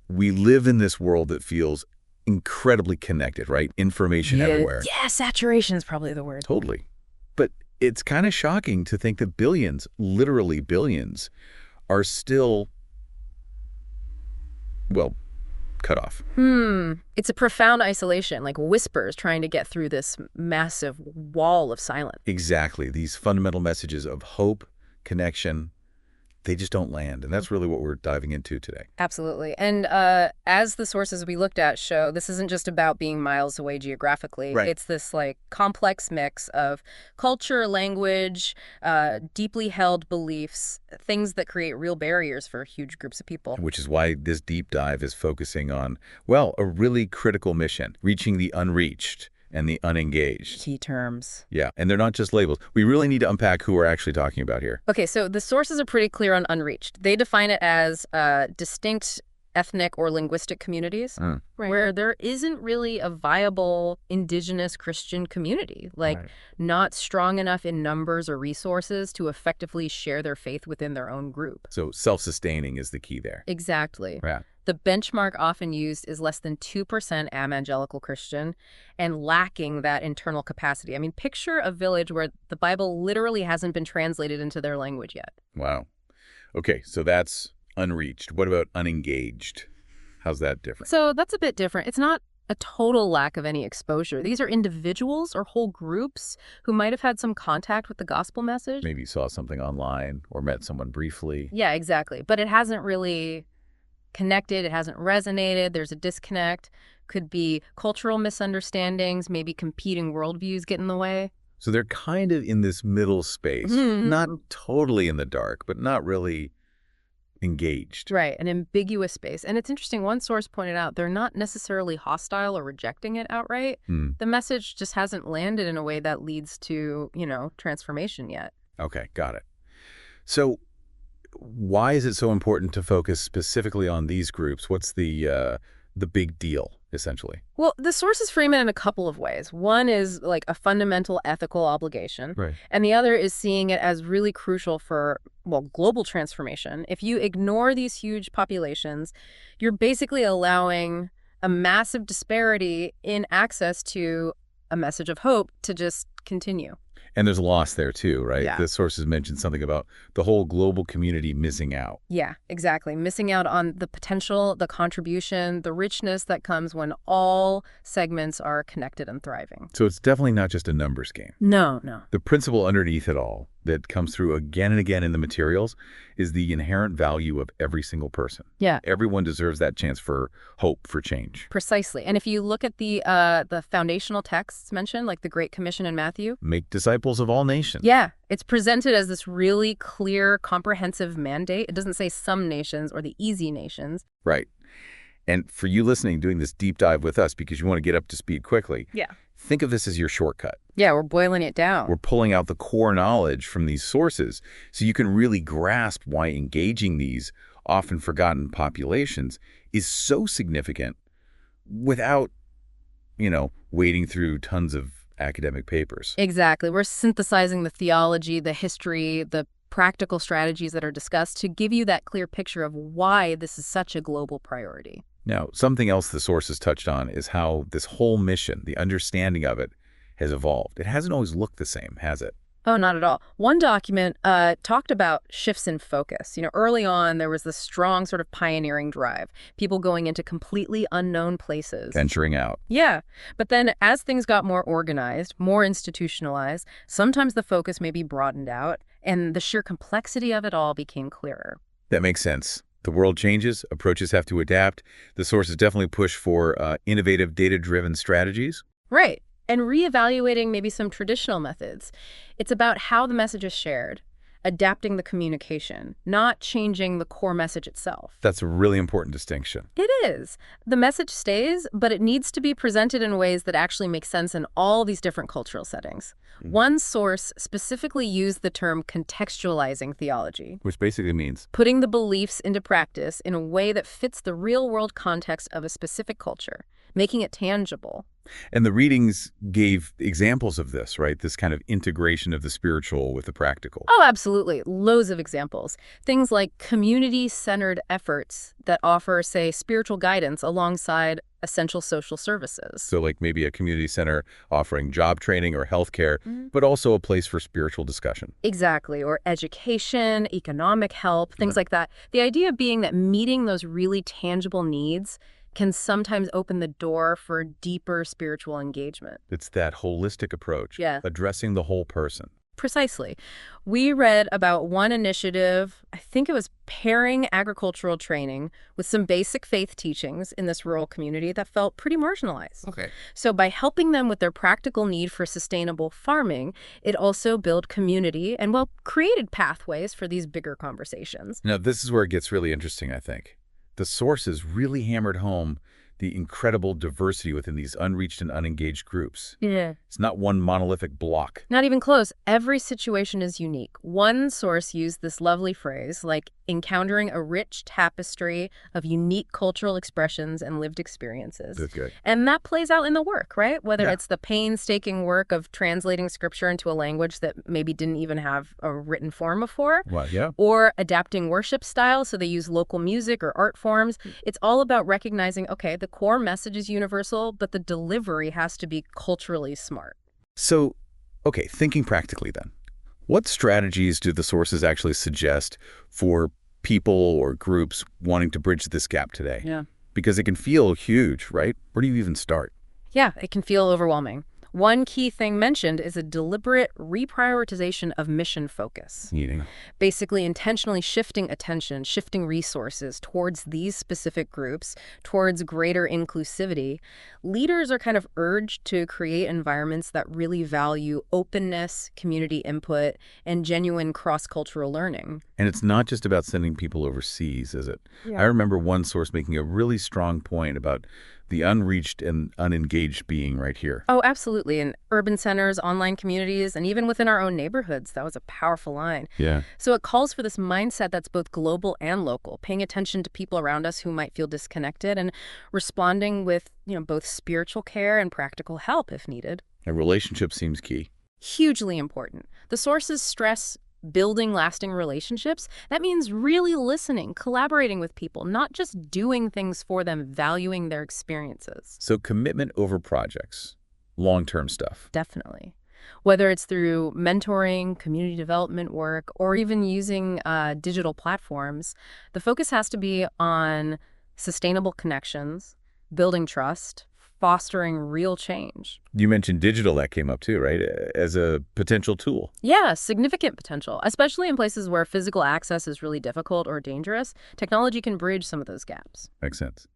We live in this world that feels incredibly connected, right? Information everywhere. Yeah, saturation is probably the word. Totally. But it's kind of shocking to think that billions, literally billions, are still, well, cut off. It's a profound isolation, like whispers trying to get through this massive wall of silence. Exactly. These fundamental messages of hope, connection, they just don't land. And that's really what we're diving into today. Absolutely. And as the sources we looked at show, this isn't just about being miles away geographically. Right. It's this like complex mix of culture, language, deeply held beliefs, things that create real barriers for huge groups of people. Which is why this deep dive is focusing on, well, a really critical mission, reaching the unreached and the unengaged. Key terms. Yeah, and they're not just labels. We really need to unpack who we're actually talking about here. Okay, so the sources are pretty clear on unreached. They define it as distinct ethnic or linguistic communities where there isn't really a viable indigenous Christian community, not strong enough in numbers or resources to effectively share their faith within their own group. So self-sustaining is the key there. Exactly. Yeah. The benchmark often used is less than 2% evangelical Christian and lacking that internal capacity. I mean, picture a village where the Bible literally hasn't been translated into their language yet. Wow. Okay, so that's unreached. What about unengaged? How's that different? So that's a bit different. It's not a total lack of any exposure. These are individuals or whole groups who might have had some contact with the gospel message. Maybe saw something online or met someone briefly. Yeah, exactly. But it hasn't really connected. It hasn't resonated. There's a disconnect. Could be cultural misunderstandings, maybe competing worldviews get in the way. So they're kind of in this middle space, not totally in the dark, but not really engaged. Right, an ambiguous space. And it's interesting, one source pointed out they're not necessarily hostile or rejecting it outright. The message just hasn't landed in a way that leads to, transformation yet. Okay, got it. So why is it so important to focus specifically on these groups? What's the big deal, essentially? Well, the sources frame it in a couple of ways. One is like a fundamental ethical obligation, Right. And the other is seeing it as really crucial for, global transformation. If you ignore these huge populations, you're basically allowing a massive disparity in access to a message of hope to just continue. And there's loss there too, right? Yeah. The sources mentioned something about the whole global community missing out. Yeah, exactly. Missing out on the potential, the contribution, the richness that comes when all segments are connected and thriving. So it's definitely not just a numbers game. No. The principle underneath it all that comes through again and again in the materials is the inherent value of every single person. Yeah. Everyone deserves that chance for hope, for change. Precisely. And if you look at the foundational texts mentioned, like the Great Commission in Matthew. Make disciples of all nations. Yeah. It's presented as this really clear, comprehensive mandate. It doesn't say some nations or the easy nations. Right. And for you listening, doing this deep dive with us because you want to get up to speed quickly. Yeah. Think of this as your shortcut. Yeah, we're boiling it down. We're pulling out the core knowledge from these sources so you can really grasp why engaging these often forgotten populations is so significant without, wading through tons of academic papers. Exactly. We're synthesizing the theology, the history, the practical strategies that are discussed to give you that clear picture of why this is such a global priority. Now, something else the sources touched on is how this whole mission, the understanding of it, has evolved. It hasn't always looked the same, has it? Oh, not at all. One document talked about shifts in focus. Early on, there was this strong sort of pioneering drive, people going into completely unknown places. Venturing out. Yeah. But then as things got more organized, more institutionalized, sometimes the focus maybe broadened out, and the sheer complexity of it all became clearer. That makes sense. The world changes, approaches have to adapt. The sources definitely push for innovative, data-driven strategies. Right. And reevaluating maybe some traditional methods. It's about how the message is shared, adapting the communication, not changing the core message itself. That's a really important distinction. It is. The message stays, but it needs to be presented in ways that actually make sense in all these different cultural settings. One source specifically used the term contextualizing theology, Which basically means putting the beliefs into practice in a way that fits the real-world context of a specific culture. making it tangible. And the readings gave examples of this, right? This kind of integration of the spiritual with the practical. Oh, absolutely. Loads of examples. Things like community-centered efforts that offer, say, spiritual guidance alongside essential social services. So like maybe a community center offering job training or healthcare, Mhm. but also a place for spiritual discussion. Exactly, or education, economic help, things like that. The idea being that meeting those really tangible needs can sometimes open the door for deeper spiritual engagement. It's that holistic approach, Yeah. addressing the whole person. Precisely. We read about one initiative, I think it was pairing agricultural training with some basic faith teachings in this rural community that felt pretty marginalized. Okay. So by helping them with their practical need for sustainable farming, it also built community and, well, created pathways for these bigger conversations. Now, this is where it gets really interesting, I think. The sources really hammered home the incredible diversity within these unreached and unengaged groups. Yeah. It's not one monolithic block. Not even close. Every situation is unique. One source used this lovely phrase, like encountering a rich tapestry of unique cultural expressions and lived experiences. That's good. And that plays out in the work, right? Whether Yeah. it's the painstaking work of translating scripture into a language that maybe didn't even have a written form before, Well, yeah. or adapting worship styles so they use local music or art forms. It's all about recognizing, okay, the core message is universal, but the delivery has to be culturally smart. So, okay, thinking practically then. What strategies do the sources actually suggest for people or groups wanting to bridge this gap today? Yeah. Because it can feel huge, right? Where do you even start? Yeah, it can feel overwhelming. One key thing mentioned is a deliberate reprioritization of mission focus. Eating. Basically, intentionally shifting attention, shifting resources towards these specific groups, towards greater inclusivity. Leaders are kind of urged to create environments that really value openness, community input, and genuine cross-cultural learning. And it's not just about sending people overseas, is it? Yeah. I remember one source making a really strong point about the unreached and unengaged being right here. Oh, absolutely. In urban centers, online communities, and even within our own neighborhoods, that was a powerful line. Yeah. So it calls for this mindset that's both global and local, paying attention to people around us who might feel disconnected and responding with, both spiritual care and practical help if needed. A relationship seems key. Hugely important. The sources stress building lasting relationships. That means really listening, collaborating with people, not just doing things for them, valuing their experiences. So commitment over projects, long-term stuff. Definitely. Whether it's through mentoring, community development work, or even using digital platforms, the focus has to be on sustainable connections, building trust, fostering real change. You mentioned digital, that came up too, right? As a potential tool. Yeah, significant potential, especially in places where physical access is really difficult or dangerous. Technology can bridge some of those gaps. Makes sense.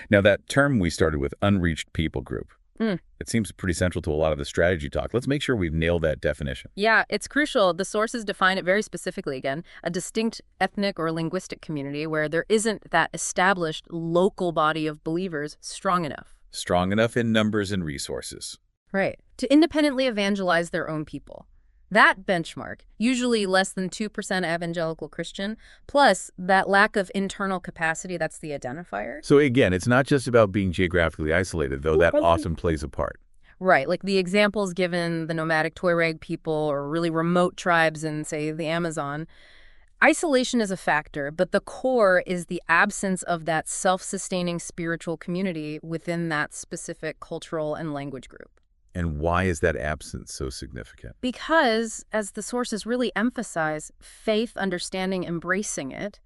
Now, that term we started with, unreached people group, it seems pretty central to a lot of the strategy talk. Let's make sure we've nailed that definition. Yeah, it's crucial. The sources define it very specifically again, a distinct ethnic or linguistic community where there isn't that established local body of believers strong enough. Strong enough in numbers and resources. Right. To independently evangelize their own people. That benchmark, usually less than 2% evangelical Christian, plus that lack of internal capacity, that's the identifier. So again, it's not just about being geographically isolated, though that often plays a part. Right, like the examples given, the nomadic Tuareg people or really remote tribes in, say, the Amazon. Isolation is a factor, but the core is the absence of that self-sustaining spiritual community within that specific cultural and language group. And why is that absence so significant? Because, as the sources really emphasize, faith, understanding, embracing it,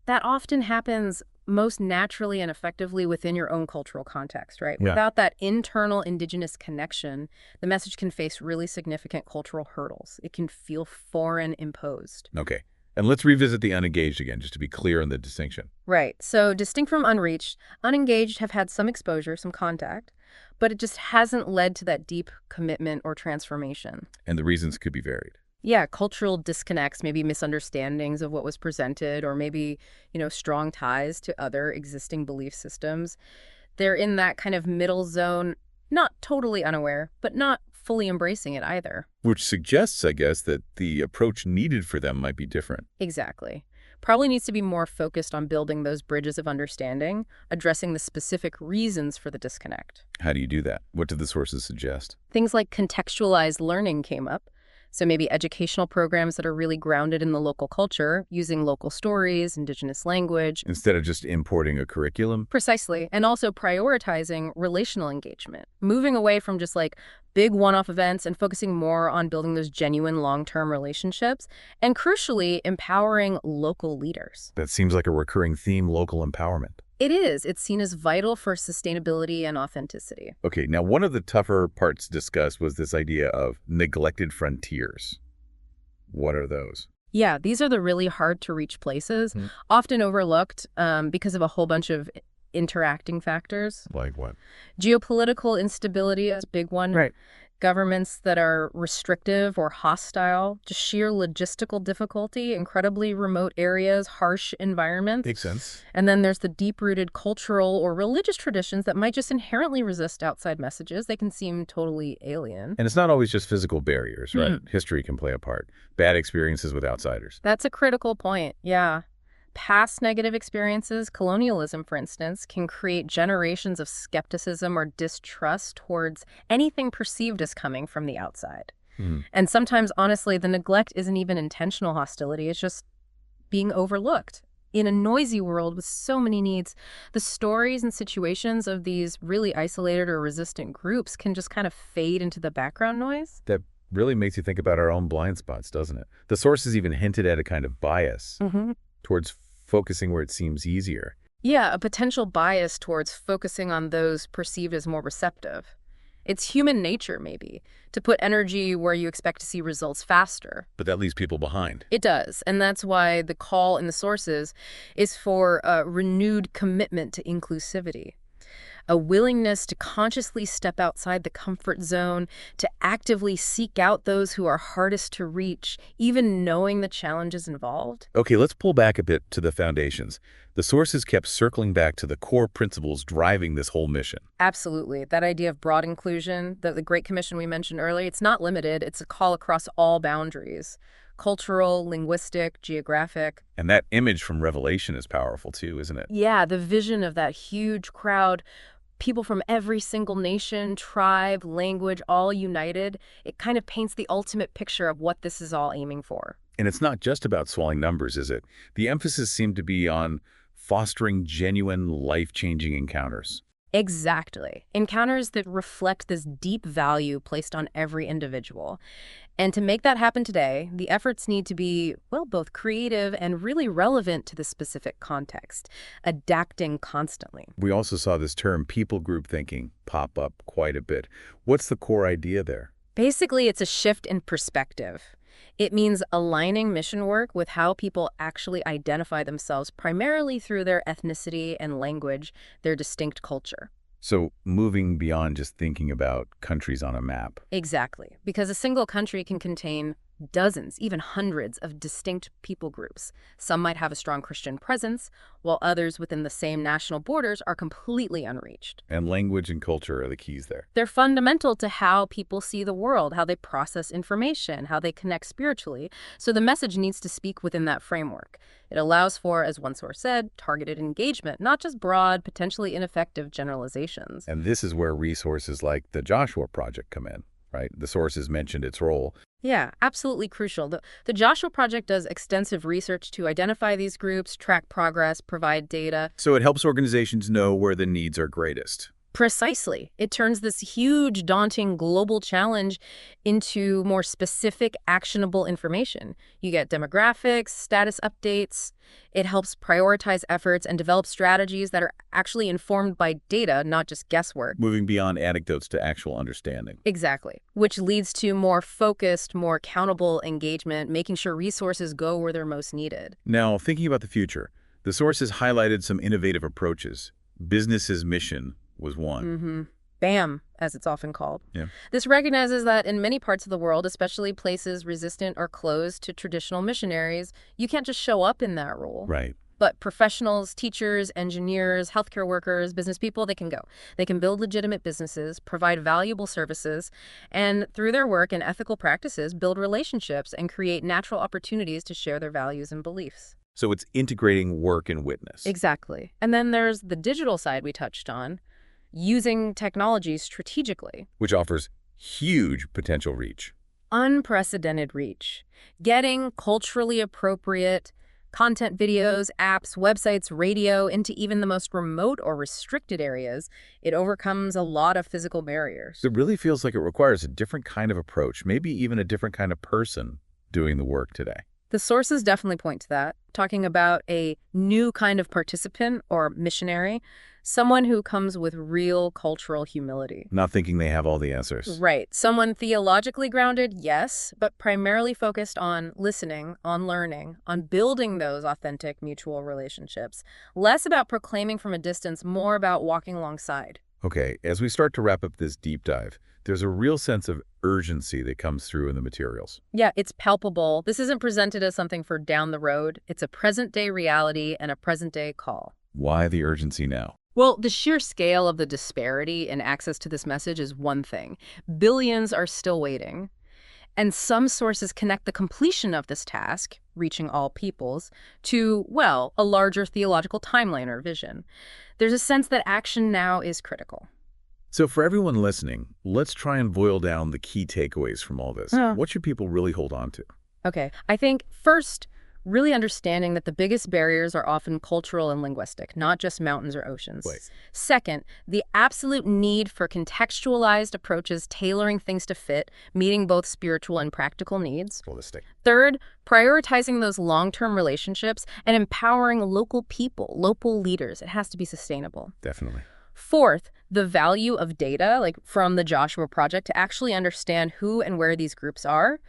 that often happens most naturally and effectively within your own cultural context, right? Yeah. Without that internal indigenous connection, the message can face really significant cultural hurdles. It can feel foreign imposed. Okay. And let's revisit the unengaged again, just to be clear on the distinction. Right. So distinct from unreached, unengaged have had some exposure, some contact, but it just hasn't led to that deep commitment or transformation. And the reasons could be varied. Yeah, cultural disconnects, maybe misunderstandings of what was presented, or maybe, strong ties to other existing belief systems. They're in that kind of middle zone, not totally unaware, but not fully embracing it either. Which suggests, I guess, that the approach needed for them might be different. Exactly. probably needs to be more focused on building those bridges of understanding, addressing the specific reasons for the disconnect. How do you do that? What do the sources suggest? Things like contextualized learning came up. So maybe educational programs that are really grounded in the local culture, using local stories, indigenous language. Instead of just importing a curriculum? Precisely. And also prioritizing relational engagement, moving away from just like big one-off events and focusing more on building those genuine long-term relationships, and crucially, empowering local leaders. That seems like a recurring theme, local empowerment. It is. It's seen as vital for sustainability and authenticity. Okay, now one of the tougher parts discussed was this idea of neglected frontiers. What are those? Yeah, these are the really hard to reach places, often overlooked because of a whole bunch of interacting factors. Like what? Geopolitical instability is a big one. Right. Governments that are restrictive or hostile, just sheer logistical difficulty, incredibly remote areas, harsh environments. Makes sense. And then there's the deep-rooted cultural or religious traditions that might just inherently resist outside messages. They can seem totally alien. And it's not always just physical barriers, right? History can play a part. Bad experiences with outsiders. That's a critical point, yeah. Past negative experiences, colonialism, for instance, can create generations of skepticism or distrust towards anything perceived as coming from the outside. And sometimes, honestly, the neglect isn't even intentional hostility. It's just being overlooked. In a noisy world with so many needs, the stories and situations of these really isolated or resistant groups can just kind of fade into the background noise. That really makes you think about our own blind spots, doesn't it? The sources even hinted at a kind of bias towards focusing where it seems easier. Yeah, a potential bias towards focusing on those perceived as more receptive. It's human nature, maybe, to put energy where you expect to see results faster. But that leaves people behind. It does, and that's why the call in the sources is for a renewed commitment to inclusivity. A willingness to consciously step outside the comfort zone, to actively seek out those who are hardest to reach, even knowing the challenges involved. Okay, let's pull back a bit to the foundations. The sources kept circling back to the core principles driving this whole mission. Absolutely. That idea of broad inclusion, the Great Commission we mentioned earlier, it's not limited. It's a call across all boundaries. Cultural, linguistic, geographic. And that image from Revelation is powerful too, isn't it? Yeah, the vision of that huge crowd, people from every single nation, tribe, language, all united, it kind of paints the ultimate picture of what this is all aiming for. And it's not just about swelling numbers, is it? The emphasis seemed to be on fostering genuine, life-changing encounters. Exactly. Encounters that reflect this deep value placed on every individual. And to make that happen today, the efforts need to be, well, both creative and really relevant to the specific context, adapting constantly. We also saw this term, people group thinking, pop up quite a bit. What's the core idea there? Basically, it's a shift in perspective. It means aligning mission work with how people actually identify themselves, primarily through their ethnicity and language, their distinct culture. So moving beyond just thinking about countries on a map. Exactly, because a single country can contain dozens, even hundreds of distinct people groups. Some might have a strong Christian presence, while others within the same national borders are completely unreached. And language and culture are the keys there. They're fundamental to how people see the world, how they process information, how they connect spiritually. So the message needs to speak within that framework. It allows for, as one source said, targeted engagement, not just broad, potentially ineffective generalizations. And this is where resources like the Joshua Project come in, right? The sources mentioned its role. Yeah, absolutely crucial. The Joshua Project does extensive research to identify these groups, track progress, provide data. So it helps organizations know where the needs are greatest. Precisely. It turns this huge, daunting global challenge into more specific, actionable information. You get demographics, status updates. It helps prioritize efforts and develop strategies that are actually informed by data, not just guesswork. Moving beyond anecdotes to actual understanding. Exactly. Which leads to more focused, more accountable engagement, making sure resources go where they're most needed. Now, thinking about the future, the sources highlighted some innovative approaches. Business as mission was one. BAM, as it's often called. Yeah. This recognizes that in many parts of the world, especially places resistant or closed to traditional missionaries, you can't just show up in that role. Right. But professionals, teachers, engineers, healthcare workers, business people, they can go. They can build legitimate businesses, provide valuable services, and through their work and ethical practices, build relationships and create natural opportunities to share their values and beliefs. So it's integrating work and witness, Exactly. And then there's the digital side we touched on, using technology strategically. which offers huge potential reach. Unprecedented reach. Getting culturally appropriate content, videos, apps, websites, radio into even the most remote or restricted areas, it overcomes a lot of physical barriers. It really feels like it requires a different kind of approach, maybe even a different kind of person doing the work today. The sources definitely point to that, talking about a new kind of participant or missionary, someone who comes with real cultural humility. Not thinking they have all the answers. Right. Someone theologically grounded, yes, but primarily focused on listening, on learning, on building those authentic mutual relationships. Less about proclaiming from a distance, more about walking alongside. Okay, as we start to wrap up this deep dive, there's a real sense of urgency that comes through in the materials. Yeah, it's palpable. This isn't presented as something for down the road. It's a present-day reality and a present-day call. Why the urgency now? Well, the sheer scale of the disparity in access to this message is one thing. Billions are still waiting. And some sources connect the completion of this task, reaching all peoples, to, well, a larger theological timeline or vision. There's a sense that action now is critical. So for everyone listening, let's try and boil down the key takeaways from all this. What should people really hold on to? Okay, I think first, really understanding that the biggest barriers are often cultural and linguistic, not just mountains or oceans. Right. Second, the absolute need for contextualized approaches, tailoring things to fit, meeting both spiritual and practical needs. Holistic. Third, prioritizing those long-term relationships and empowering local people, local leaders. It has to be sustainable. Definitely. Fourth, the value of data, like from the Joshua Project, to actually understand who and where these groups are.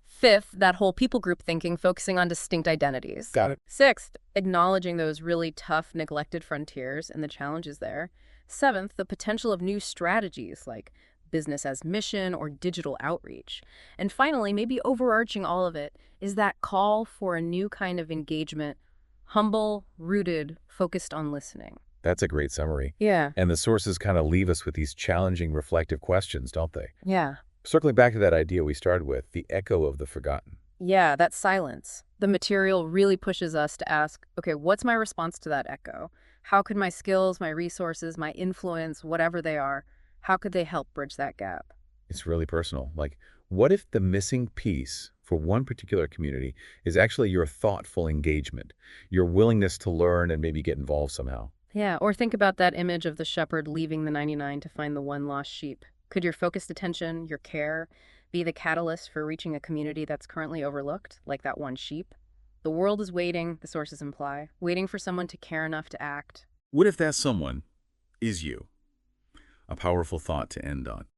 Fifth, that whole people group thinking, focusing on distinct identities. Got it. Sixth, acknowledging those really tough, neglected frontiers and the challenges there. Seventh, the potential of new strategies like business as mission or digital outreach. And finally, maybe overarching all of it, is that call for a new kind of engagement, humble, rooted, focused on listening. That's a great summary. Yeah. And the sources kind of leave us with these challenging, reflective questions, don't they? Yeah. Circling back to that idea we started with, the echo of the forgotten. Yeah, that silence. The material really pushes us to ask, okay, what's my response to that echo? How could my skills, my resources, my influence, whatever they are, how could they help bridge that gap? It's really personal. Like, what if the missing piece for one particular community is actually your thoughtful engagement, your willingness to learn and maybe get involved somehow? Yeah, or think about that image of the shepherd leaving the 99 to find the one lost sheep. Could your focused attention, your care, be the catalyst for reaching a community that's currently overlooked, like that one sheep? The world is waiting, the sources imply, waiting for someone to care enough to act. What if that someone is you? A powerful thought to end on.